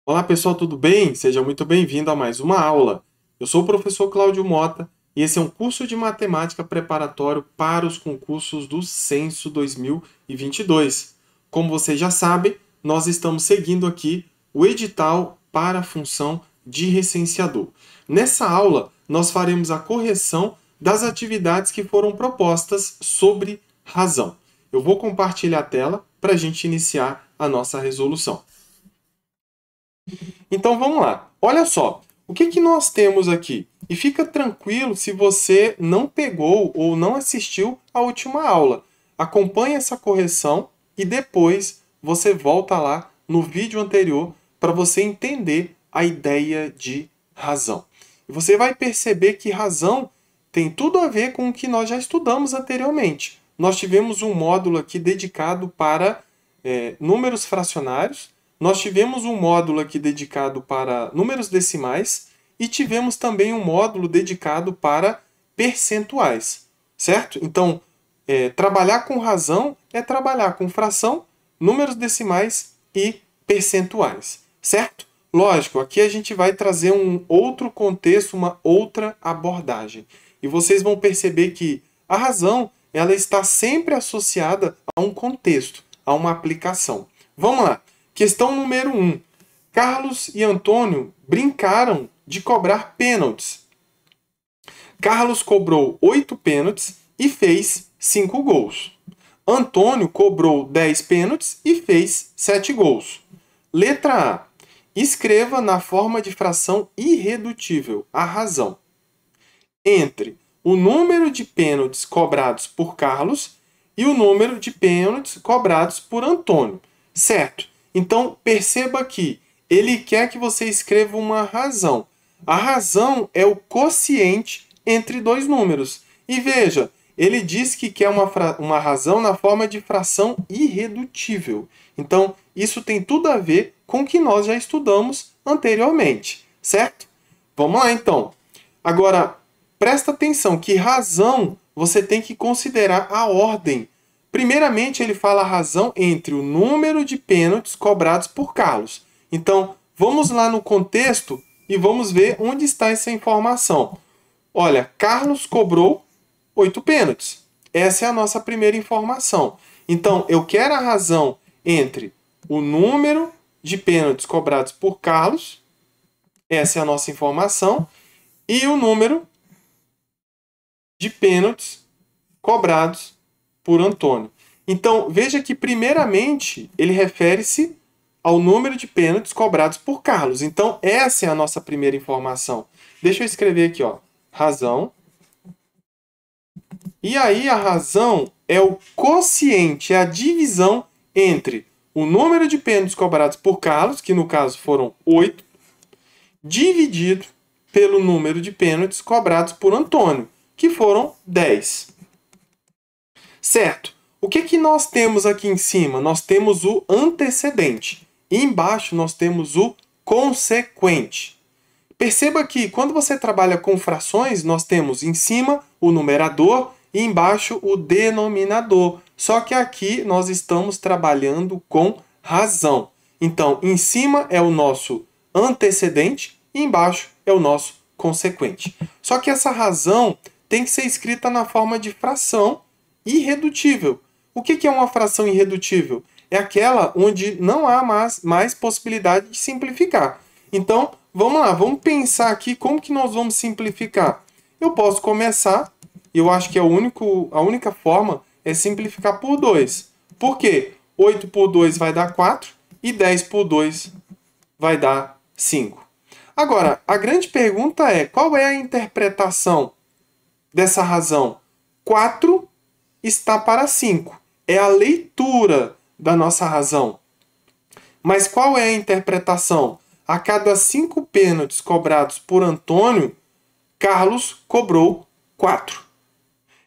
Olá pessoal, tudo bem? Seja muito bem-vindo a mais uma aula. Eu sou o professor Cláudio Mota e esse é um curso de matemática preparatório para os concursos do Censo 2022. Como vocês já sabem, nós estamos seguindo aqui o edital para a função de recenseador. Nessa aula, nós faremos a correção das atividades que foram propostas sobre razão. Eu vou compartilhar a tela para a gente iniciar a nossa resolução. Então vamos lá. Olha só, o que nós temos aqui? E fica tranquilo se você não pegou ou não assistiu à última aula. Acompanhe essa correção e depois você volta lá no vídeo anterior para você entender a ideia de razão. E você vai perceber que razão tem tudo a ver com o que nós já estudamos anteriormente. Nós tivemos um módulo aqui dedicado para números fracionários. Nós tivemos um módulo aqui dedicado para números decimais e tivemos também um módulo dedicado para percentuais, certo? Então, trabalhar com razão é trabalhar com fração, números decimais e percentuais, certo? Lógico, aqui a gente vai trazer um outro contexto, uma outra abordagem. E vocês vão perceber que a razão ela está sempre associada a um contexto, a uma aplicação. Vamos lá. Questão número 1. Carlos e Antônio brincaram de cobrar pênaltis. Carlos cobrou 8 pênaltis e fez 5 gols. Antônio cobrou 10 pênaltis e fez 7 gols. Letra A. Escreva na forma de fração irredutível a razão entre o número de pênaltis cobrados por Carlos e o número de pênaltis cobrados por Antônio. Certo? Então, perceba que ele quer que você escreva uma razão. A razão é o quociente entre dois números. E veja, ele diz que quer uma razão na forma de fração irredutível. Então, isso tem tudo a ver com o que nós já estudamos anteriormente, certo? Vamos lá, então. Agora, presta atenção que razão você tem que considerar a ordem. Primeiramente, ele fala a razão entre o número de pênaltis cobrados por Carlos. Então, vamos lá no contexto e vamos ver onde está essa informação. Olha, Carlos cobrou 8 pênaltis. Essa é a nossa primeira informação. Então, eu quero a razão entre o número de pênaltis cobrados por Carlos, essa é a nossa informação, e o número de pênaltis cobrados por Antônio. Então, veja que, primeiramente, ele refere-se ao número de pênaltis cobrados por Carlos. Então, essa é a nossa primeira informação. Deixa eu escrever aqui, ó, razão. E aí, a razão é o quociente, é a divisão entre o número de pênaltis cobrados por Carlos, que no caso foram 8, dividido pelo número de pênaltis cobrados por Antônio, que foram 10. Certo? O que nós temos aqui em cima? Nós temos o antecedente. E embaixo nós temos o consequente. Perceba que quando você trabalha com frações, nós temos em cima o numerador e embaixo o denominador. Só que aqui nós estamos trabalhando com razão. Então, em cima é o nosso antecedente e embaixo é o nosso consequente. Só que essa razão tem que ser escrita na forma de fração irredutível. O que é uma fração irredutível? É aquela onde não há mais possibilidade de simplificar. Então, vamos lá, vamos pensar aqui como que nós vamos simplificar. Eu posso começar, eu acho que a única forma é simplificar por 2. Por quê? 8 por 2 vai dar 4 e 10 por 2 vai dar 5. Agora, a grande pergunta é, qual é a interpretação dessa razão? 4 está para 5. É a leitura da nossa razão. Mas qual é a interpretação? A cada 5 pênaltis cobrados por Antônio, Carlos cobrou 4.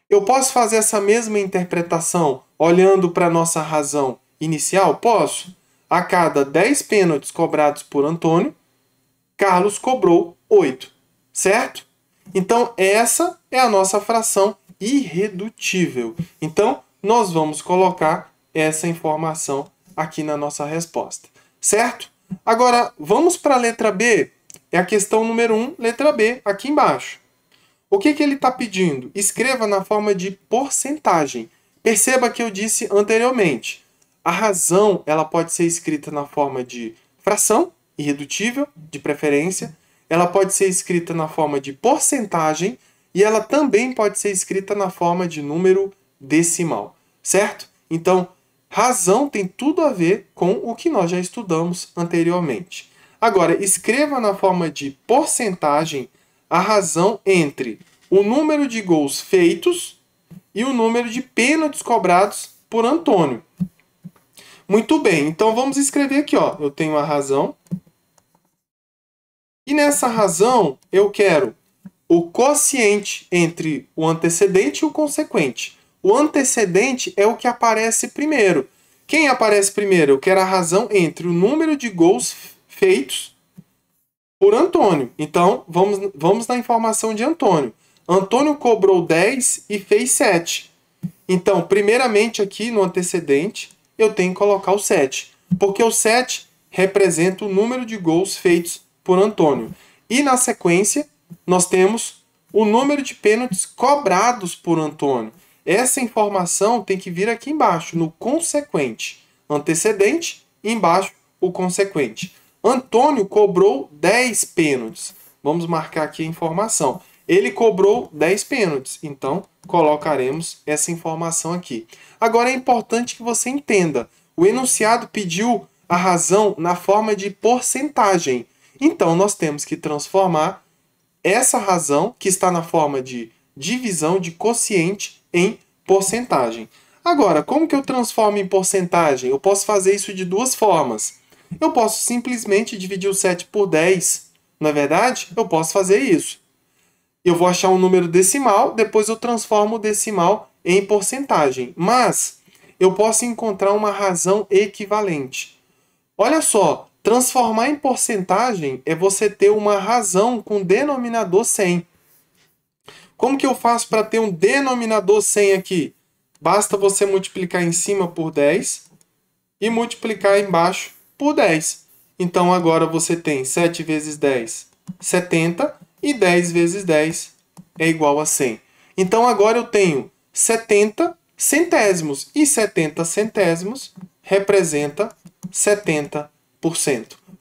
Eu posso fazer essa mesma interpretação olhando para a nossa razão inicial? Posso. A cada 10 pênaltis cobrados por Antônio, Carlos cobrou 8. Certo? Então, essa é a nossa fração irredutível. Então, nós vamos colocar essa informação aqui na nossa resposta. Certo? Agora, vamos para a letra B? É a questão número 1, letra B, aqui embaixo. O que ele está pedindo? Escreva na forma de porcentagem. Perceba que eu disse anteriormente. A razão ela pode ser escrita na forma de fração, irredutível, de preferência. Ela pode ser escrita na forma de porcentagem e ela também pode ser escrita na forma de número decimal, certo? Então, razão tem tudo a ver com o que nós já estudamos anteriormente. Agora, escreva na forma de porcentagem a razão entre o número de gols feitos e o número de pênaltis cobrados por Antônio. Muito bem, então vamos escrever aqui, ó. Eu tenho a razão. E nessa razão, eu quero o quociente entre o antecedente e o consequente. O antecedente é o que aparece primeiro. Quem aparece primeiro? Eu quero a razão entre o número de gols feitos por Antônio. Então, vamos na informação de Antônio. Antônio cobrou 10 e fez 7. Então, primeiramente aqui no antecedente, eu tenho que colocar o 7. Porque o 7 representa o número de gols feitos por Antônio. E na sequência, nós temos o número de pênaltis cobrados por Antônio. Essa informação tem que vir aqui embaixo, no consequente. Antecedente, e embaixo o consequente. Antônio cobrou 10 pênaltis. Vamos marcar aqui a informação. Ele cobrou 10 pênaltis. Então, colocaremos essa informação aqui. Agora, é importante que você entenda. O enunciado pediu a razão na forma de porcentagem. Então, nós temos que transformar essa razão, que está na forma de divisão de quociente, em porcentagem. Agora, como que eu transformo em porcentagem? Eu posso fazer isso de duas formas. Eu posso simplesmente dividir o 7 por 10. Não é verdade? Eu posso fazer isso. Eu vou achar um número decimal, depois eu transformo o decimal em porcentagem. Mas eu posso encontrar uma razão equivalente. Olha só, transformar em porcentagem é você ter uma razão com denominador 100. Como que eu faço para ter um denominador 100 aqui? Basta você multiplicar em cima por 10 e multiplicar embaixo por 10. Então, agora você tem 7 vezes 10, 70, e 10 vezes 10 é igual a 100. Então, agora eu tenho 70 centésimos, e 70 centésimos representa 70%.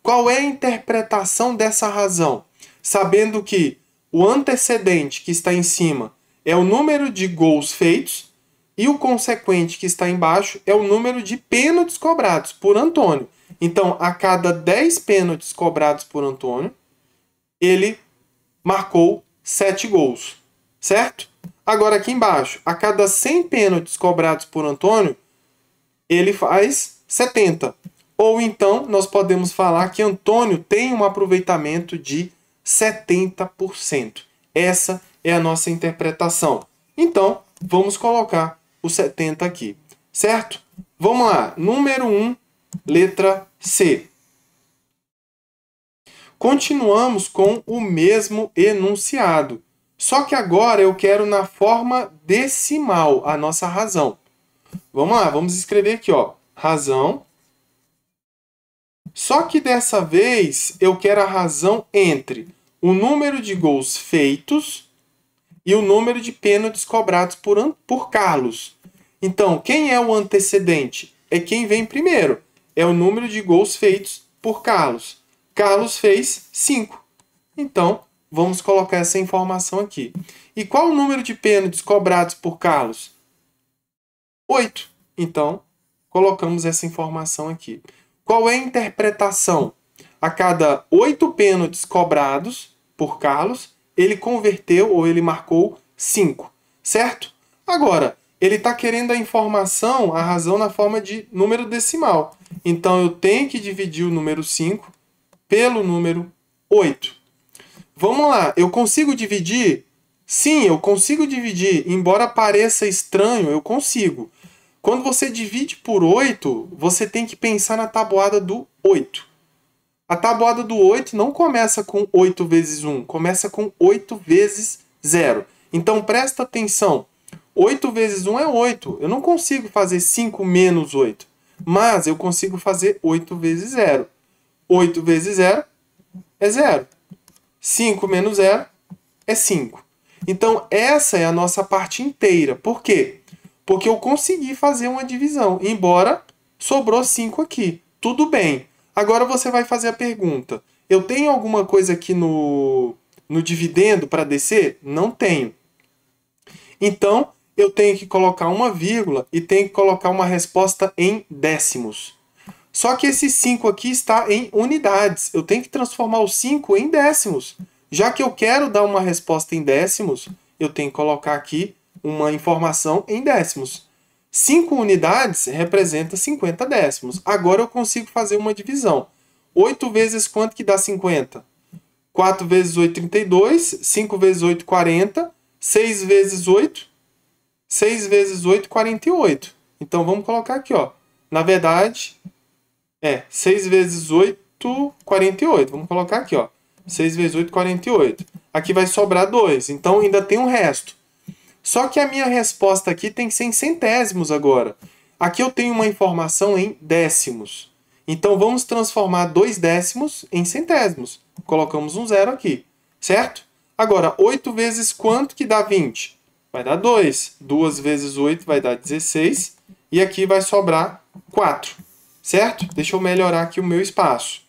Qual é a interpretação dessa razão? Sabendo que o antecedente que está em cima é o número de gols feitos e o consequente que está embaixo é o número de pênaltis cobrados por Antônio. Então, a cada 10 pênaltis cobrados por Antônio, ele marcou 7 gols, certo? Agora aqui embaixo, a cada 100 pênaltis cobrados por Antônio, ele faz 70. Ou então, nós podemos falar que Antônio tem um aproveitamento de 70%. Essa é a nossa interpretação. Então, vamos colocar o 70 aqui, certo? Vamos lá, número 1, letra C. Continuamos com o mesmo enunciado. Só que agora eu quero na forma decimal a nossa razão. Vamos lá, vamos escrever aqui, ó, razão. Só que dessa vez eu quero a razão entre o número de gols feitos e o número de pênaltis cobrados por Carlos. Então, quem é o antecedente? É quem vem primeiro. É o número de gols feitos por Carlos. Carlos fez 5. Então, vamos colocar essa informação aqui. E qual o número de pênaltis cobrados por Carlos? 8. Então, colocamos essa informação aqui. Qual é a interpretação? A cada 8 pênaltis cobrados por Carlos, ele converteu ou ele marcou 5. Certo? Agora, ele está querendo a informação, a razão na forma de número decimal. Então, eu tenho que dividir o número 5 pelo número 8. Vamos lá, eu consigo dividir? Sim, eu consigo dividir. Embora pareça estranho, eu consigo. Quando você divide por 8, você tem que pensar na tabuada do 8. A tabuada do 8 não começa com 8 vezes 1, começa com 8 vezes 0. Então, presta atenção. 8 vezes 1 é 8. Eu não consigo fazer 5 menos 8. Mas eu consigo fazer 8 vezes 0. 8 vezes 0 é 0. 5 menos 0 é 5. Então, essa é a nossa parte inteira. Por quê? Porque eu consegui fazer uma divisão, embora sobrou 5 aqui. Tudo bem. Agora você vai fazer a pergunta. Eu tenho alguma coisa aqui no dividendo para descer? Não tenho. Então, eu tenho que colocar uma vírgula e tenho que colocar uma resposta em décimos. Só que esse 5 aqui está em unidades. Eu tenho que transformar o 5 em décimos. Já que eu quero dar uma resposta em décimos, eu tenho que colocar aqui uma informação em décimos. 5 unidades representa 50 décimos. Agora eu consigo fazer uma divisão. 8 vezes quanto que dá 50? 4 vezes 8, 32. 5 vezes 8, 40. 6 vezes 8. 6 vezes 8, 48. Então vamos colocar aqui, ó. Na verdade, 6 vezes 8, 48. Vamos colocar aqui, ó. 6 vezes 8, 48. Aqui vai sobrar 2. Então ainda tem um resto. Só que a minha resposta aqui tem que ser em centésimos agora. Aqui eu tenho uma informação em décimos. Então vamos transformar 2 décimos em centésimos. Colocamos um 0 aqui, certo? Agora, 8 vezes quanto que dá 20? Vai dar 2. 2 vezes 8 vai dar 16. E aqui vai sobrar 4, certo? Deixa eu melhorar aqui o meu espaço.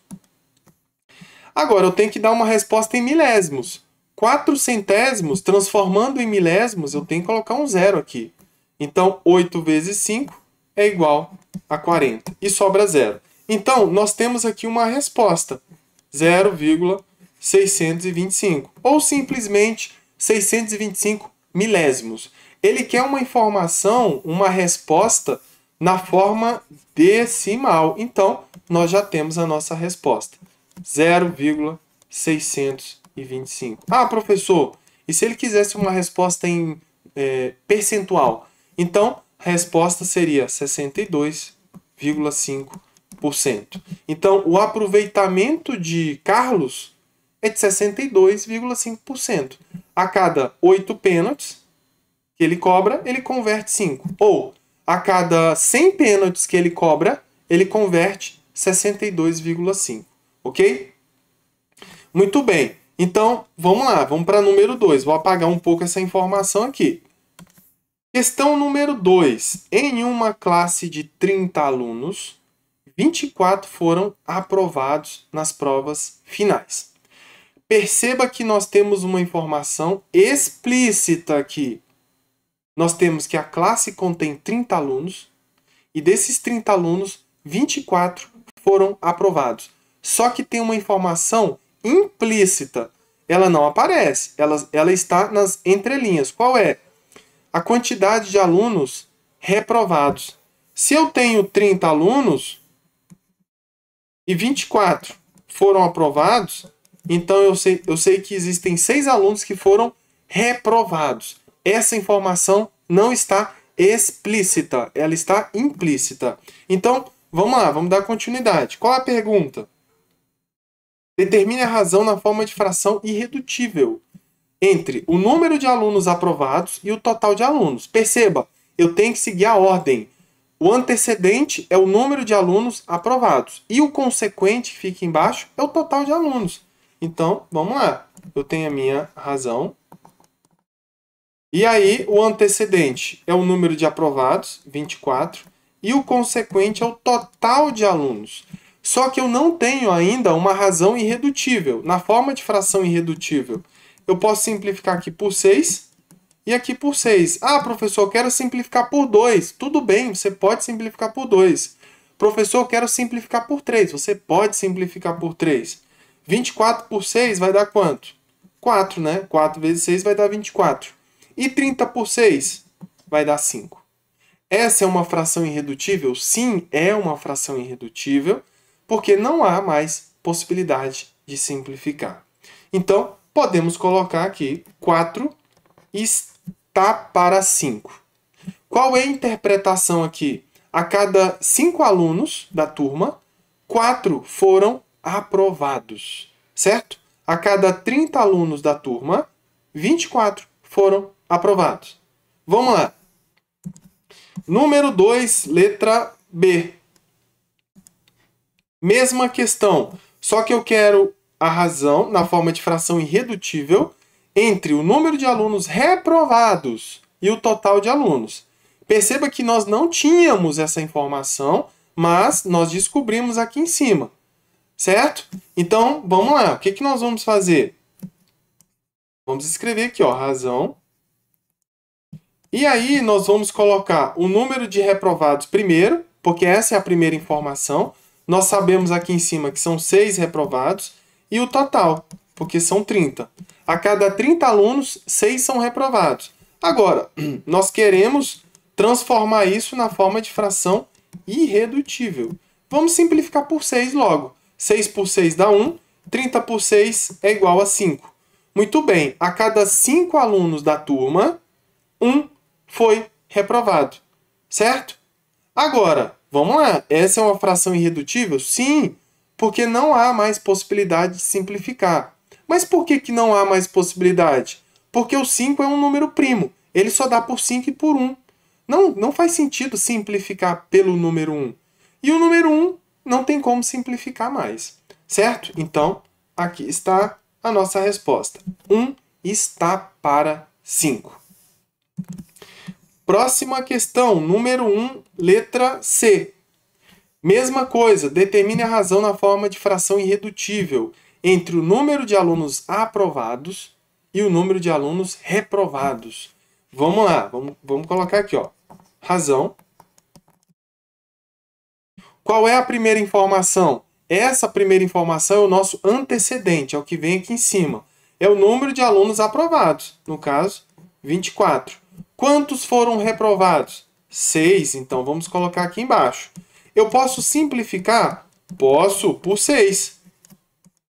Agora, eu tenho que dar uma resposta em milésimos. 4 centésimos, transformando em milésimos, eu tenho que colocar um 0 aqui. Então, 8 vezes 5 é igual a 40. E sobra 0. Então, nós temos aqui uma resposta. 0,625. Ou simplesmente 625 milésimos. Ele quer uma informação, uma resposta na forma decimal. Então, nós já temos a nossa resposta. 0,625. Ah, professor, e se ele quisesse uma resposta em percentual? Então, a resposta seria 62,5%. Então, o aproveitamento de Carlos é de 62,5%. A cada 8 pênaltis que ele cobra, ele converte 5. Ou, a cada 100 pênaltis que ele cobra, ele converte 62,5%. Ok? Muito bem. Então, vamos lá. Vamos para número 2. Vou apagar um pouco essa informação aqui. Questão número 2. Em uma classe de 30 alunos, 24 foram aprovados nas provas finais. Perceba que nós temos uma informação explícita aqui. Nós temos que a classe contém 30 alunos e desses 30 alunos, 24 foram aprovados. Só que tem uma informação implícita. Ela não aparece, ela está nas entrelinhas. Qual é? A quantidade de alunos reprovados. Se eu tenho 30 alunos e 24 foram aprovados, então eu sei que existem 6 alunos que foram reprovados. Essa informação não está explícita, ela está implícita. Então, vamos lá, vamos dar continuidade. Qual a pergunta? Determine a razão na forma de fração irredutível entre o número de alunos aprovados e o total de alunos. Perceba, eu tenho que seguir a ordem. O antecedente é o número de alunos aprovados e o consequente, que fica embaixo, é o total de alunos. Então, vamos lá. Eu tenho a minha razão. E aí, o antecedente é o número de aprovados, 24, e o consequente é o total de alunos. Só que eu não tenho ainda uma razão irredutível. Na forma de fração irredutível, eu posso simplificar aqui por 6 e aqui por 6. Ah, professor, eu quero simplificar por 2. Tudo bem, você pode simplificar por 2. Professor, eu quero simplificar por 3. Você pode simplificar por 3. 24 por 6 vai dar quanto? 4, né? 4 vezes 6 vai dar 24. E 30 por 6 vai dar 5. Essa é uma fração irredutível? Sim, é uma fração irredutível, porque não há mais possibilidade de simplificar. Então, podemos colocar aqui 4 está para 5. Qual é a interpretação aqui? A cada 5 alunos da turma, 4 foram aprovados, certo? A cada 30 alunos da turma, 24 foram aprovados. Vamos lá. Número 2, letra B. Mesma questão. Só que eu quero a razão na forma de fração irredutível entre o número de alunos reprovados e o total de alunos. Perceba que nós não tínhamos essa informação, mas nós descobrimos aqui em cima, certo? Então, vamos lá. O que nós vamos fazer? Vamos escrever aqui, ó, razão. E aí nós vamos colocar o número de reprovados primeiro, porque essa é a primeira informação. Nós sabemos aqui em cima que são 6 reprovados. E o total, porque são 30. A cada 30 alunos, 6 são reprovados. Agora, nós queremos transformar isso na forma de fração irredutível. Vamos simplificar por 6 logo. 6 por 6 dá 1, 30 por 6 é igual a 5. Muito bem, a cada 5 alunos da turma, 1 foi reprovado, certo? Agora, vamos lá, essa é uma fração irredutível? Sim, porque não há mais possibilidade de simplificar. Mas por que não há mais possibilidade? Porque o 5 é um número primo, ele só dá por 5 e por 1. Não faz sentido simplificar pelo número 1. E o número 1 não tem como simplificar mais, certo? Então, aqui está a nossa resposta. 1 está para 5. Próxima questão, número 1, letra C. Mesma coisa, determine a razão na forma de fração irredutível entre o número de alunos aprovados e o número de alunos reprovados. Vamos lá, vamos colocar aqui, ó. Razão. Qual é a primeira informação? Essa primeira informação é o nosso antecedente, é o que vem aqui em cima. É o número de alunos aprovados, no caso, 24. Quantos foram reprovados? 6, então vamos colocar aqui embaixo. Eu posso simplificar? Posso, por 6.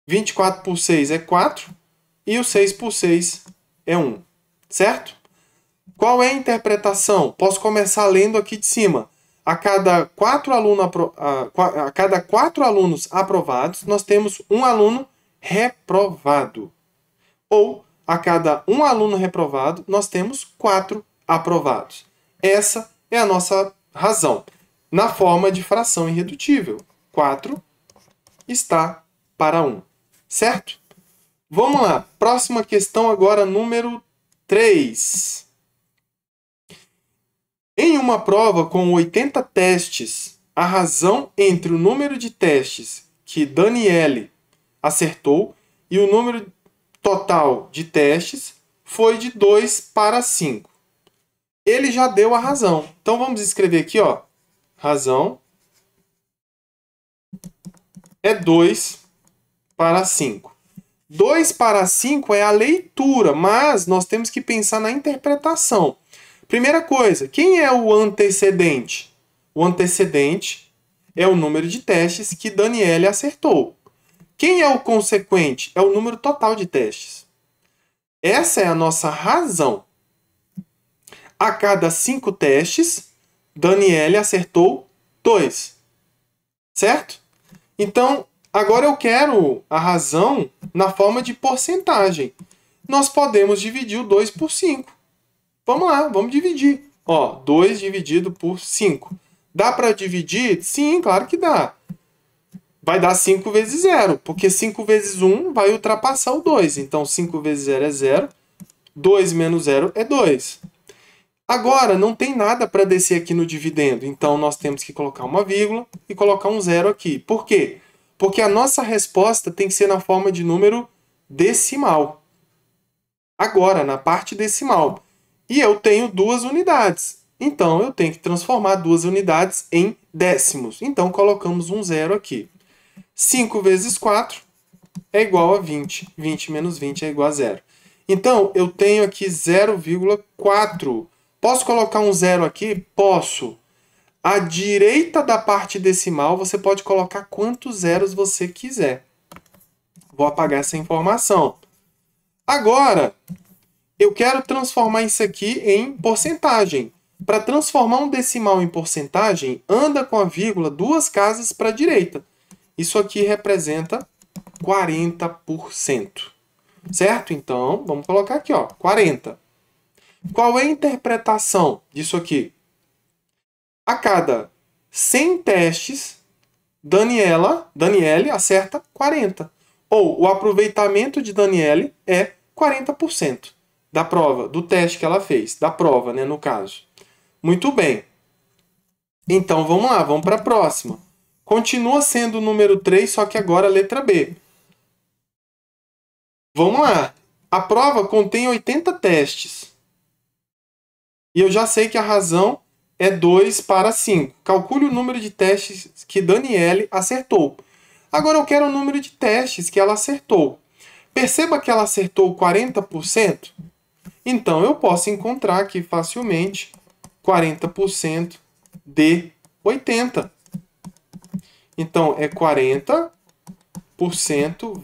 24 por 6 é 4 e o 6 por 6 é 1, certo? Qual é a interpretação? Posso começar lendo aqui de cima. A cada 4 alunos aprovados, nós temos um aluno reprovado. Ou, a cada um aluno reprovado, nós temos 4 aprovados. Essa é a nossa razão. Na forma de fração irredutível. 4 está para 1. Certo? Vamos lá. Próxima questão agora, número 3. Em uma prova com 80 testes, a razão entre o número de testes que Daniele acertou e o número total de testes foi de 2 para 5. Ele já deu a razão. Então vamos escrever aqui, ó. Razão é 2 para 5. 2 para 5 é a leitura, mas nós temos que pensar na interpretação. Primeira coisa, quem é o antecedente? O antecedente é o número de testes que Daniele acertou. Quem é o consequente? É o número total de testes. Essa é a nossa razão. A cada 5 testes, Daniele acertou 2. Certo? Então, agora eu quero a razão na forma de porcentagem. Nós podemos dividir o 2 por 5. Vamos lá, vamos dividir. Ó, 2 dividido por 5. Dá para dividir? Sim, claro que dá. Vai dar 5 vezes 0, porque 5 vezes 1 vai ultrapassar o 2. Então, 5 vezes 0 é 0. 2 menos 0 é 2. Agora, não tem nada para descer aqui no dividendo. Então, nós temos que colocar uma vírgula e colocar um 0 aqui. Por quê? Porque a nossa resposta tem que ser na forma de número decimal. Agora, na parte decimal. E eu tenho 2 unidades. Então, eu tenho que transformar 2 unidades em décimos. Então, colocamos um 0 aqui. 5 vezes 4 é igual a 20. 20 menos 20 é igual a 0. Então, eu tenho aqui 0,4. Posso colocar um 0 aqui? Posso. À direita da parte decimal, você pode colocar quantos zeros você quiser. Vou apagar essa informação. Agora, eu quero transformar isso aqui em porcentagem. Para transformar um decimal em porcentagem, anda com a vírgula 2 casas para a direita. Isso aqui representa 40%. Certo? Então, vamos colocar aqui, ó, 40. Qual é a interpretação disso aqui? A cada 100 testes, Daniele acerta 40. Ou o aproveitamento de Daniele é 40% da prova, do teste que ela fez, da prova, né, no caso. Muito bem. Então, vamos lá, vamos para a próxima. Continua sendo o número 3, só que agora a letra B. Vamos lá. A prova contém 80 testes. E eu já sei que a razão é 2 para 5. Calcule o número de testes que Daniele acertou. Agora eu quero o número de testes que ela acertou. Perceba que ela acertou 40%. Então eu posso encontrar aqui facilmente 40% de 80. Então é 40%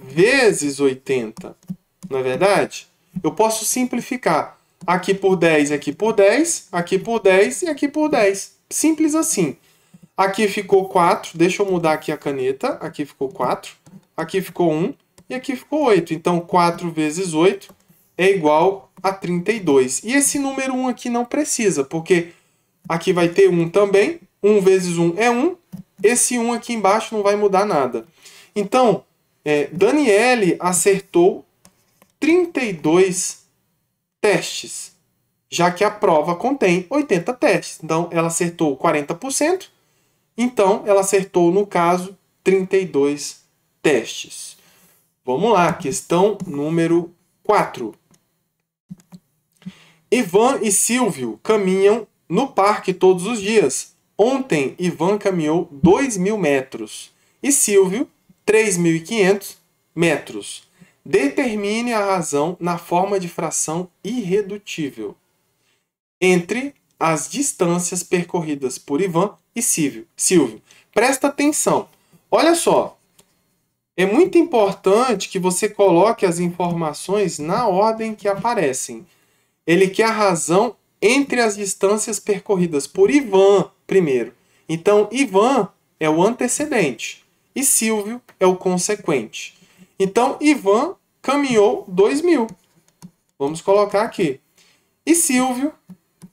vezes 80. Não é verdade? Eu posso simplificar. Aqui por 10, aqui por 10, aqui por 10 e aqui por 10. Simples assim. Aqui ficou 4. Deixa eu mudar aqui a caneta. Aqui ficou 4. Aqui ficou 1. E aqui ficou 8. Então, 4 vezes 8 é igual a 32. E esse número 1 aqui não precisa, porque aqui vai ter 1 também. 1 vezes 1 é 1. Esse 1 aqui embaixo não vai mudar nada. Então, Daniele acertou 32 testes, já que a prova contém 80 testes. Então, ela acertou 40%. Então, ela acertou, no caso, 32 testes. Vamos lá, questão número 4. Ivan e Silvio caminham no parque todos os dias. Ontem, Ivan caminhou 2.000 metros e Silvio 3.500 metros. Determine a razão na forma de fração irredutível entre as distâncias percorridas por Ivan e Silvio. Presta atenção. Olha só. É muito importante que você coloque as informações na ordem que aparecem. Ele quer a razão entre as distâncias percorridas por Ivan primeiro. Então, Ivan é o antecedente e Silvio é o consequente. Então, Ivan caminhou 2.000. Vamos colocar aqui. E Silvio,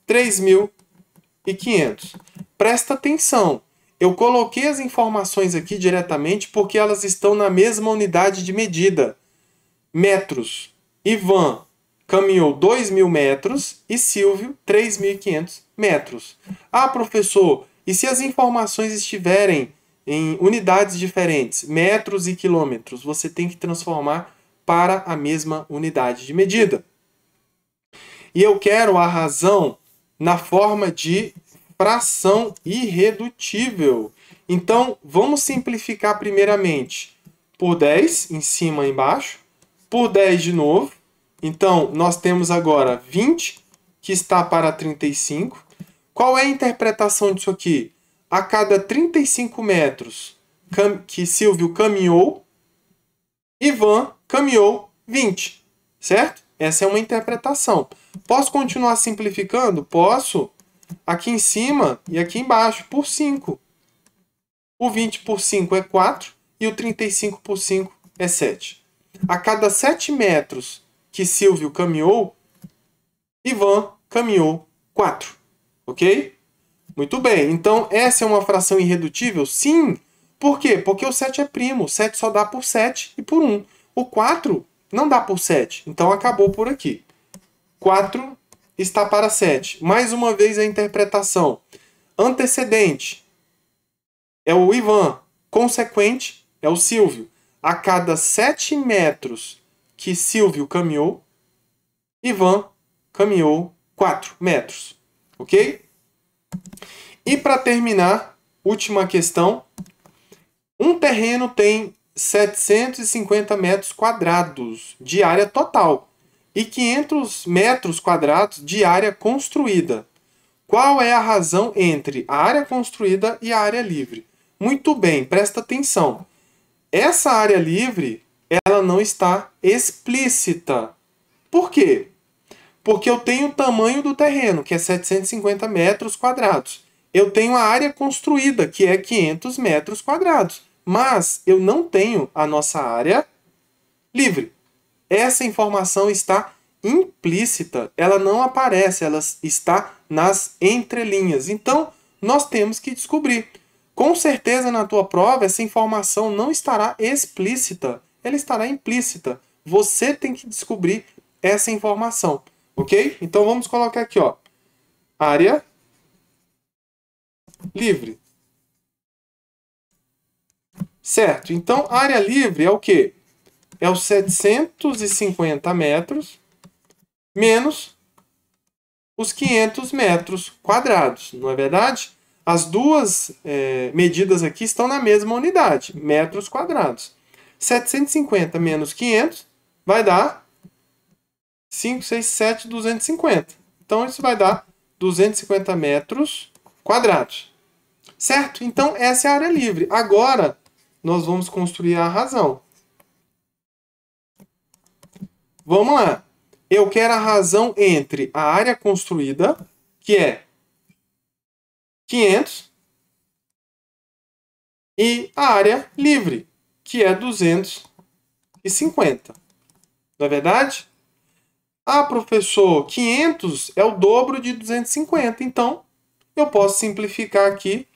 3.500. Presta atenção. Eu coloquei as informações aqui diretamente porque elas estão na mesma unidade de medida. Metros. Ivan caminhou 2.000 metros e Silvio 3.500 metros. Ah, professor, e se as informações estiverem em unidades diferentes, metros e quilômetros, você tem que transformar para a mesma unidade de medida. E eu quero a razão na forma de fração irredutível. Então, vamos simplificar primeiramente por 10, em cima e embaixo, por 10 de novo. Então, nós temos agora 20, que está para 35. Qual é a interpretação disso aqui? A cada 35 metros que Silvio caminhou, Ivan caminhou 20, certo? Essa é uma interpretação. Posso continuar simplificando? Posso. Aqui em cima e aqui embaixo, por 5. O 20 por 5 é 4 e o 35 por 5 é 7. A cada 7 metros que Silvio caminhou, Ivan caminhou 4. Ok? Muito bem. Então, essa é uma fração irredutível? Sim. Por quê? Porque o 7 é primo. O 7 só dá por 7 e por 1. O 4 não dá por 7. Então, acabou por aqui. 4 está para 7. Mais uma vez a interpretação. Antecedente é o Ivan. Consequente é o Silvio. A cada 7 metros que Silvio caminhou, Ivan caminhou 4 metros. Ok? E para terminar, última questão. Um terreno tem 750 metros quadrados de área total e 500 metros quadrados de área construída. Qual é a razão entre a área construída e a área livre? Muito bem, presta atenção. Essa área livre, ela não está explícita. Por quê? Porque eu tenho o tamanho do terreno, que é 750 metros quadrados. Eu tenho a área construída, que é 500 metros quadrados. Mas eu não tenho a nossa área livre. Essa informação está implícita. Ela não aparece, ela está nas entrelinhas. Então, nós temos que descobrir. Com certeza, na tua prova, essa informação não estará explícita, ela estará implícita. Você tem que descobrir essa informação, ok? Então, vamos colocar aqui, ó, área livre. Certo, então, área livre é o quê? É os 750 metros menos os 500 metros quadrados, não é verdade? As duas medidas aqui estão na mesma unidade, metros quadrados. 750 menos 500 vai dar 5, 6, 7, 250. Então, isso vai dar 250 metros quadrados. Certo? Então, essa é a área livre. Agora, nós vamos construir a razão. Vamos lá. Eu quero a razão entre a área construída, que é 500, e a área livre, que é 250. Não é verdade? Ah, professor, 500 é o dobro de 250. Então, eu posso simplificar aqui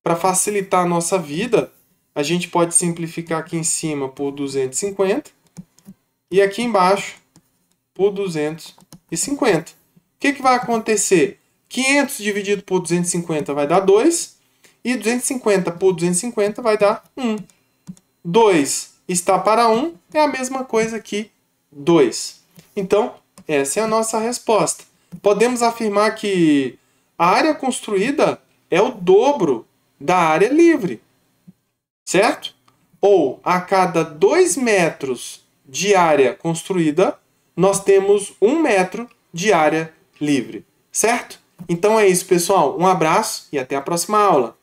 para facilitar a nossa vida. A gente pode simplificar aqui em cima por 250 e aqui embaixo por 250. O que vai acontecer? 500 dividido por 250 vai dar 2. E 250 por 250 vai dar 1. 2 está para 1 é a mesma coisa que 2. Então, essa é a nossa resposta. Podemos afirmar que a área construída é o dobro da área livre. Certo? Ou a cada 2 metros de área construída, nós temos 1 metro de área livre. Certo? Então é isso, pessoal. Um abraço e até a próxima aula.